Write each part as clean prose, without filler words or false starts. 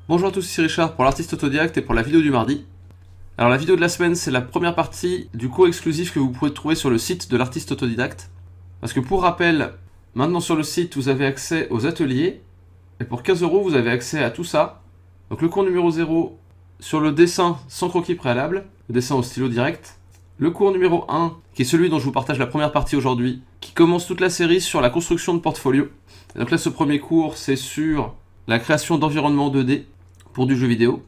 Bonjour à tous, ici Richard pour l'artiste autodidacte et pour la vidéo du mardi. Alors la vidéo de la semaine, c'est la première partie du cours exclusif que vous pouvez trouver sur le site de l'artiste autodidacte. Parce que pour rappel, maintenant sur le site, vous avez accès aux ateliers. Et pour 15 €, vous avez accès à tout ça. Donc le cours numéro 0 sur le dessin sans croquis préalable, le dessin au stylo direct. Le cours numéro 1, qui est celui dont je vous partage la première partie aujourd'hui, qui commence toute la série sur la construction de portfolio. Et donc là, ce premier cours, c'est sur la création d'environnements 2D pour du jeu vidéo.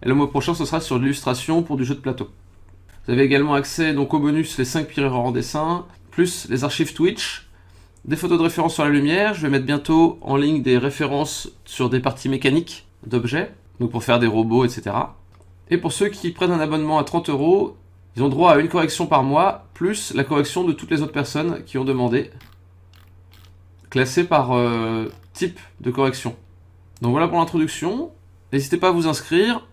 Et le mois prochain, ce sera sur l'illustration pour du jeu de plateau. Vous avez également accès donc au bonus les 5 pires erreurs en dessin, plus les archives Twitch, des photos de référence sur la lumière. Je vais mettre bientôt en ligne des références sur des parties mécaniques d'objets, donc pour faire des robots, etc. Et pour ceux qui prennent un abonnement à 30 €, ils ont droit à une correction par mois, plus la correction de toutes les autres personnes qui ont demandé, classée par type de correction. Donc voilà pour l'introduction. N'hésitez pas à vous inscrire.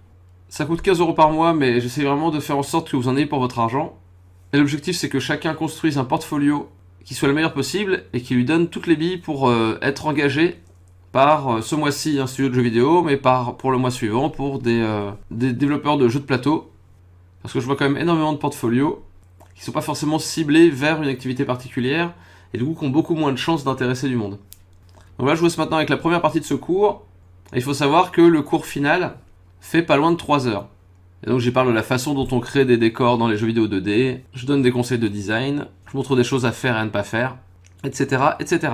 Ça coûte 15 € par mois, mais j'essaie vraiment de faire en sorte que vous en ayez pour votre argent. Et l'objectif, c'est que chacun construise un portfolio qui soit le meilleur possible et qui lui donne toutes les billes pour être engagé par ce mois-ci un studio de jeux vidéo, mais pour le mois suivant pour des développeurs de jeux de plateau. Parce que je vois quand même énormément de portfolios qui ne sont pas forcément ciblés vers une activité particulière et du coup qui ont beaucoup moins de chances d'intéresser du monde. Donc là, je vous laisse maintenant avec la première partie de ce cours. Et il faut savoir que le cours final fait pas loin de 3 heures. Et donc j'y parle de la façon dont on crée des décors dans les jeux vidéo 2D, je donne des conseils de design, je montre des choses à faire et à ne pas faire, etc. etc.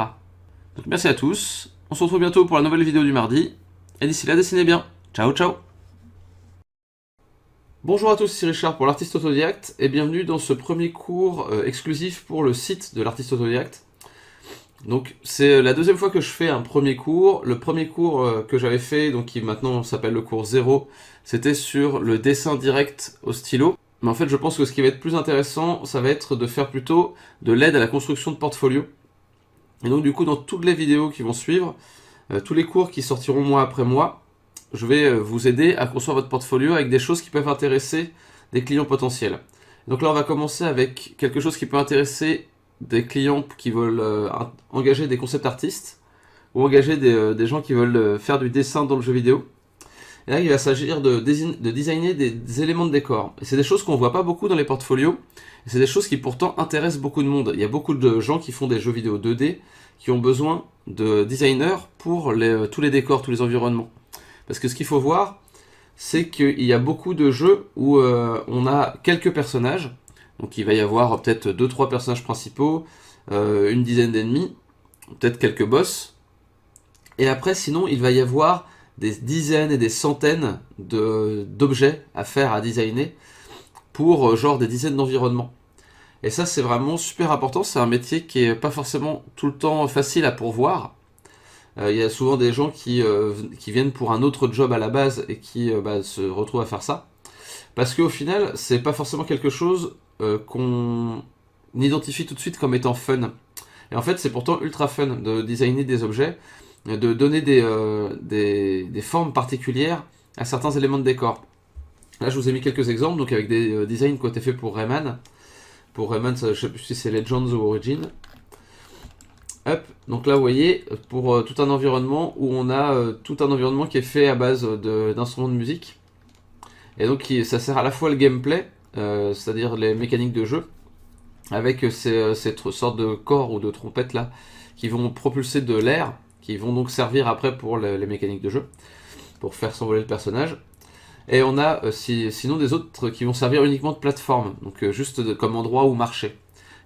Donc merci à tous, on se retrouve bientôt pour la nouvelle vidéo du mardi, et d'ici là, dessinez bien. Ciao ciao. Bonjour à tous, c'est Richard pour l'artiste autodidacte, et bienvenue dans ce premier cours exclusif pour le site de l'artiste autodidacte. Donc c'est la deuxième fois que je fais un premier cours. Le premier cours que j'avais fait, donc qui maintenant s'appelle le cours 0, c'était sur le dessin direct au stylo. Mais en fait, je pense que ce qui va être plus intéressant, ça va être de faire plutôt de l'aide à la construction de portfolio. Et donc du coup, dans toutes les vidéos qui vont suivre, tous les cours qui sortiront mois après mois, je vais vous aider à construire votre portfolio avec des choses qui peuvent intéresser des clients potentiels. Donc là, on va commencer avec quelque chose qui peut intéresser des clients qui veulent engager des concept artistes ou engager des gens qui veulent faire du dessin dans le jeu vidéo. Et là, il va s'agir de designer des éléments de décor. Et c'est des choses qu'on voit pas beaucoup dans les portfolios. Et c'est des choses qui pourtant intéressent beaucoup de monde. Il y a beaucoup de gens qui font des jeux vidéo 2D qui ont besoin de designers pour tous les décors, tous les environnements. Parce que ce qu'il faut voir, c'est qu'il y a beaucoup de jeux où on a quelques personnages. Donc il va y avoir peut-être 2-3 personnages principaux, une dizaine d'ennemis, peut-être quelques boss. Et après, sinon, il va y avoir des dizaines et des centaines d'objets à faire, à designer, pour genre des dizaines d'environnements. Et ça, c'est vraiment super important. C'est un métier qui est pas forcément tout le temps facile à pourvoir. Il y a souvent des gens qui viennent pour un autre job à la base et qui se retrouvent à faire ça. Parce qu'au final, c'est pas forcément quelque chose qu'on identifie tout de suite comme étant fun. Et en fait, c'est pourtant ultra fun de designer des objets, de donner des formes particulières à certains éléments de décor. Là, je vous ai mis quelques exemples, donc avec des designs qui ont été faits pour Rayman. Pour Rayman, je sais plus si c'est Legends ou Origin. Hop, donc là, vous voyez, pour tout un environnement où on a tout un environnement qui est fait à base d'instruments de musique. Et donc ça sert à la fois le gameplay, c'est-à-dire les mécaniques de jeu, avec cette sorte de corps ou de trompettes là, qui vont propulser de l'air, qui vont donc servir après pour les mécaniques de jeu, pour faire s'envoler le personnage. Et on a sinon des autres qui vont servir uniquement de plateforme, donc juste comme endroit où marcher.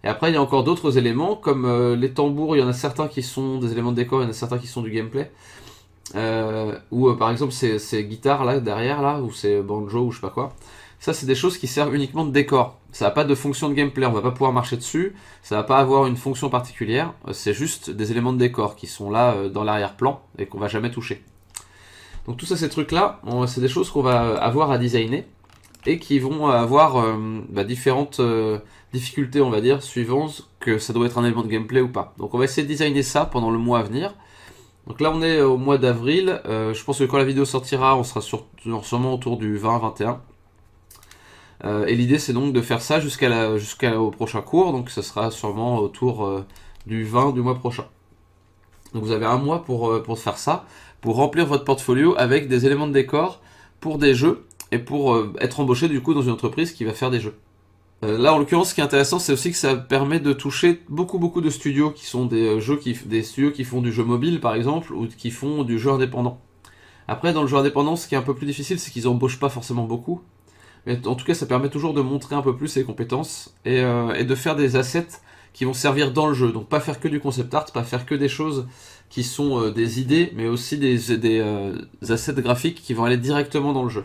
Et après il y a encore d'autres éléments, comme les tambours, il y en a certains qui sont des éléments de décor, il y en a certains qui sont du gameplay. Ou par exemple ces guitares là derrière là, ou ces banjo ou je sais pas quoi, ça c'est des choses qui servent uniquement de décor, ça n'a pas de fonction de gameplay, on va pas pouvoir marcher dessus, ça va pas avoir une fonction particulière, c'est juste des éléments de décor qui sont là dans l'arrière-plan et qu'on va jamais toucher. Donc tout ça, ces trucs là, c'est des choses qu'on va avoir à designer et qui vont avoir différentes difficultés, on va dire, suivant que ça doit être un élément de gameplay ou pas. Donc on va essayer de designer ça pendant le mois à venir. Donc là on est au mois d'avril, je pense que quand la vidéo sortira on sera sûrement autour du 20-21. Et l'idée c'est donc de faire ça jusqu'au prochain cours, donc ce sera sûrement autour du 20 du mois prochain. Donc vous avez un mois pour faire ça, pour remplir votre portfolio avec des éléments de décor pour des jeux et pour être embauché du coup dans une entreprise qui va faire des jeux. Là en l'occurrence ce qui est intéressant c'est aussi que ça permet de toucher beaucoup de studios qui sont des studios qui font du jeu mobile par exemple ou qui font du jeu indépendant. Après dans le jeu indépendant ce qui est un peu plus difficile c'est qu'ils embauchent pas forcément beaucoup. Mais en tout cas ça permet toujours de montrer un peu plus ses compétences et de faire des assets qui vont servir dans le jeu. Donc pas faire que du concept art, pas faire que des choses qui sont des idées, mais aussi des assets graphiques qui vont aller directement dans le jeu.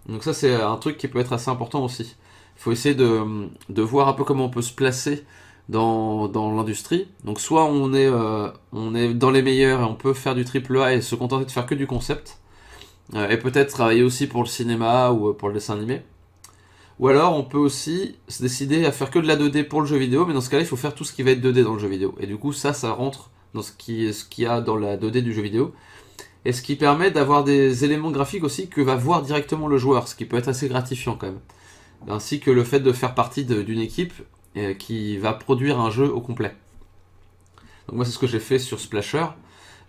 Donc ça c'est un truc qui peut être assez important aussi. Il faut essayer de voir un peu comment on peut se placer dans l'industrie. Donc soit on est dans les meilleurs et on peut faire du triple A et se contenter de faire que du concept, et peut-être travailler aussi pour le cinéma ou pour le dessin animé. Ou alors on peut aussi se décider à faire que de la 2D pour le jeu vidéo, mais dans ce cas-là il faut faire tout ce qui va être 2D dans le jeu vidéo. Et du coup ça rentre dans ce qu'il y a dans la 2D du jeu vidéo. Et ce qui permet d'avoir des éléments graphiques aussi que va voir directement le joueur, ce qui peut être assez gratifiant quand même. Ainsi que le fait de faire partie d'une équipe qui va produire un jeu au complet. Donc moi c'est ce que j'ai fait sur Splasher.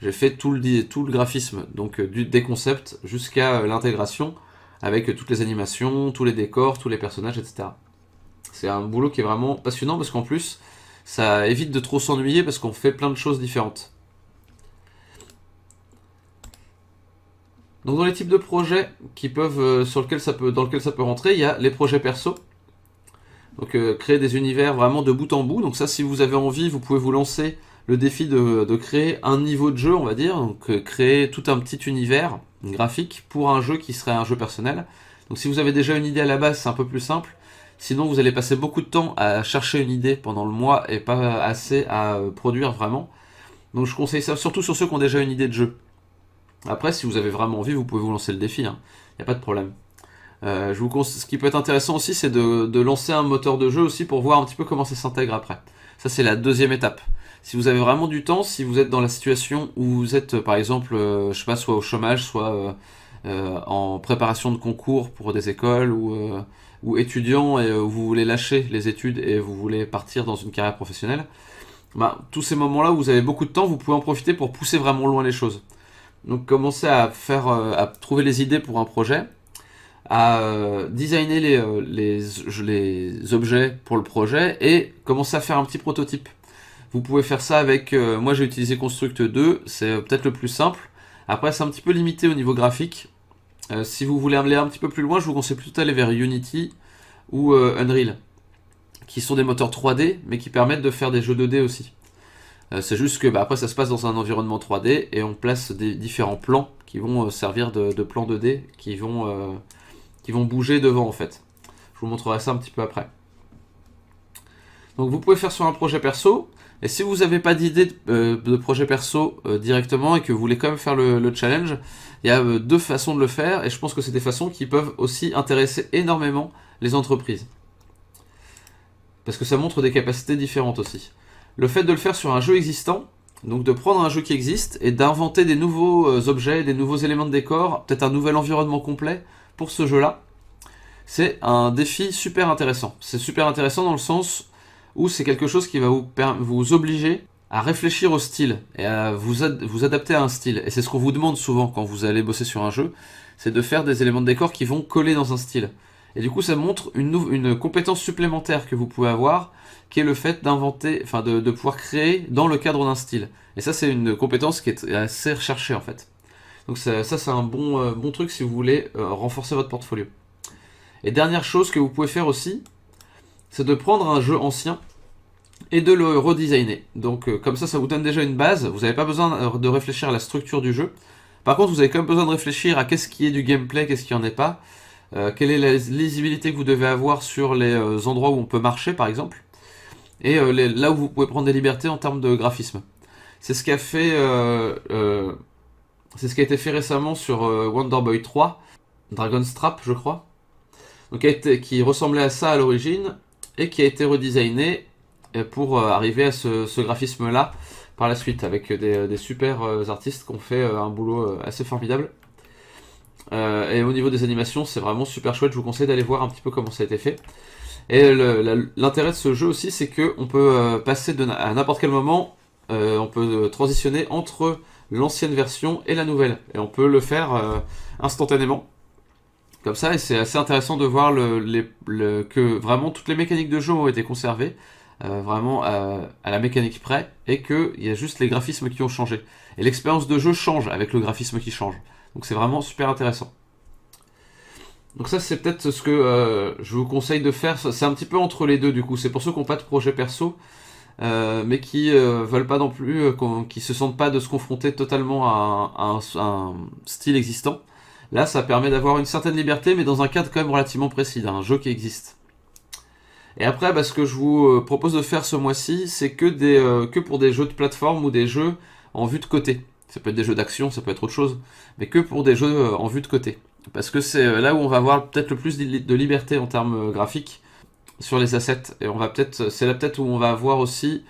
J'ai fait tout le graphisme, donc des concepts jusqu'à l'intégration, avec toutes les animations, tous les décors, tous les personnages, etc. C'est un boulot qui est vraiment passionnant parce qu'en plus, ça évite de trop s'ennuyer parce qu'on fait plein de choses différentes. Donc dans les types de projets qui peuvent, dans lesquels ça peut rentrer, il y a les projets perso. Donc créer des univers vraiment de bout en bout. Donc ça, si vous avez envie, vous pouvez vous lancer le défi de créer un niveau de jeu, on va dire. Donc créer tout un petit univers graphique pour un jeu qui serait un jeu personnel. Donc si vous avez déjà une idée à la base, c'est un peu plus simple. Sinon, vous allez passer beaucoup de temps à chercher une idée pendant le mois et pas assez à produire vraiment. Donc je conseille ça surtout sur ceux qui ont déjà une idée de jeu. Après, si vous avez vraiment envie, vous pouvez vous lancer le défi. Il n'y a pas de problème. Ce qui peut être intéressant aussi, c'est de lancer un moteur de jeu aussi pour voir un petit peu comment ça s'intègre après. Ça, c'est la deuxième étape. Si vous avez vraiment du temps, si vous êtes dans la situation où vous êtes, par exemple, je sais pas, soit au chômage, soit en préparation de concours pour des écoles ou étudiant et vous voulez lâcher les études et vous voulez partir dans une carrière professionnelle, tous ces moments-là où vous avez beaucoup de temps, vous pouvez en profiter pour pousser vraiment loin les choses. Donc commencez à trouver les idées pour un projet, à designer les objets pour le projet et commencer à faire un petit prototype. Vous pouvez faire ça avec, moi j'ai utilisé Construct 2, c'est peut-être le plus simple. Après c'est un petit peu limité au niveau graphique. Si vous voulez aller un petit peu plus loin, je vous conseille plutôt d'aller vers Unity ou Unreal, qui sont des moteurs 3D mais qui permettent de faire des jeux 2D aussi. C'est juste que après ça se passe dans un environnement 3D et on place des différents plans qui vont servir de plans 2D qui vont bouger devant en fait. Je vous montrerai ça un petit peu après. Donc vous pouvez faire sur un projet perso, et si vous n'avez pas d'idée de projet perso directement et que vous voulez quand même faire le challenge, il y a deux façons de le faire et je pense que c'est des façons qui peuvent aussi intéresser énormément les entreprises. Parce que ça montre des capacités différentes aussi. Le fait de le faire sur un jeu existant, donc de prendre un jeu qui existe et d'inventer des nouveaux objets, des nouveaux éléments de décor, peut-être un nouvel environnement complet pour ce jeu-là, c'est un défi super intéressant. C'est super intéressant dans le sens où c'est quelque chose qui va vous obliger à réfléchir au style et à vous adapter à un style. Et c'est ce qu'on vous demande souvent quand vous allez bosser sur un jeu, c'est de faire des éléments de décor qui vont coller dans un style. Et du coup, ça montre une compétence supplémentaire que vous pouvez avoir, qui est le fait d'inventer, de pouvoir créer dans le cadre d'un style. Et ça, c'est une compétence qui est assez recherchée en fait. Donc ça c'est un bon truc si vous voulez renforcer votre portfolio. Et dernière chose que vous pouvez faire aussi, c'est de prendre un jeu ancien et de le redesigner. Donc comme ça vous donne déjà une base, vous n'avez pas besoin de réfléchir à la structure du jeu. Par contre, vous avez quand même besoin de réfléchir à qu'est-ce qui est du gameplay, qu'est-ce qui en est pas, quelle est la lisibilité que vous devez avoir sur les endroits où on peut marcher par exemple, et là où vous pouvez prendre des libertés en termes de graphisme. C'est ce qu'a fait... c'est ce qui a été fait récemment sur Wonder Boy 3, Dragon's Trap je crois, donc qui ressemblait à ça à l'origine et qui a été redesigné pour arriver à ce graphisme là par la suite avec des super artistes qui ont fait un boulot assez formidable. Et au niveau des animations c'est vraiment super chouette, je vous conseille d'aller voir un petit peu comment ça a été fait. Et l'intérêt de ce jeu aussi c'est qu'on peut passer à n'importe quel moment on peut transitionner entre l'ancienne version et la nouvelle. Et on peut le faire instantanément. Comme ça, et c'est assez intéressant de voir que vraiment toutes les mécaniques de jeu ont été conservées, vraiment à la mécanique près, et qu'il y a juste les graphismes qui ont changé. Et l'expérience de jeu change avec le graphisme qui change. Donc c'est vraiment super intéressant. Donc ça c'est peut-être ce que je vous conseille de faire, c'est un petit peu entre les deux du coup, c'est pour ceux qui n'ont pas de projet perso, mais qui veulent pas non plus, qui se sentent pas de se confronter totalement à un style existant. Là, ça permet d'avoir une certaine liberté, mais dans un cadre quand même relativement précis, d'un jeu qui existe. Et après, ce que je vous propose de faire ce mois-ci, c'est que pour des jeux de plateforme ou des jeux en vue de côté. Ça peut être des jeux d'action, ça peut être autre chose, mais que pour des jeux en vue de côté. Parce que c'est là où on va avoir peut-être le plus de liberté en termes graphiques sur les assets. Et c'est là peut-être où on va avoir aussi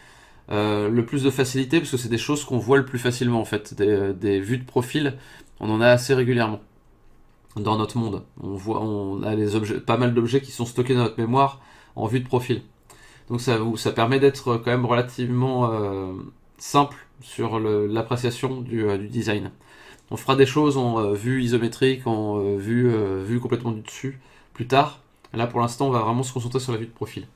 le plus de facilité, parce que c'est des choses qu'on voit le plus facilement en fait. Des vues de profil, on en a assez régulièrement dans notre monde. On a pas mal d'objets qui sont stockés dans notre mémoire en vue de profil. Donc ça permet d'être quand même relativement simple sur l'appréciation du design. On fera des choses en vue isométrique, en vue complètement du dessus plus tard. Là pour l'instant on va vraiment se concentrer sur la vue de profil.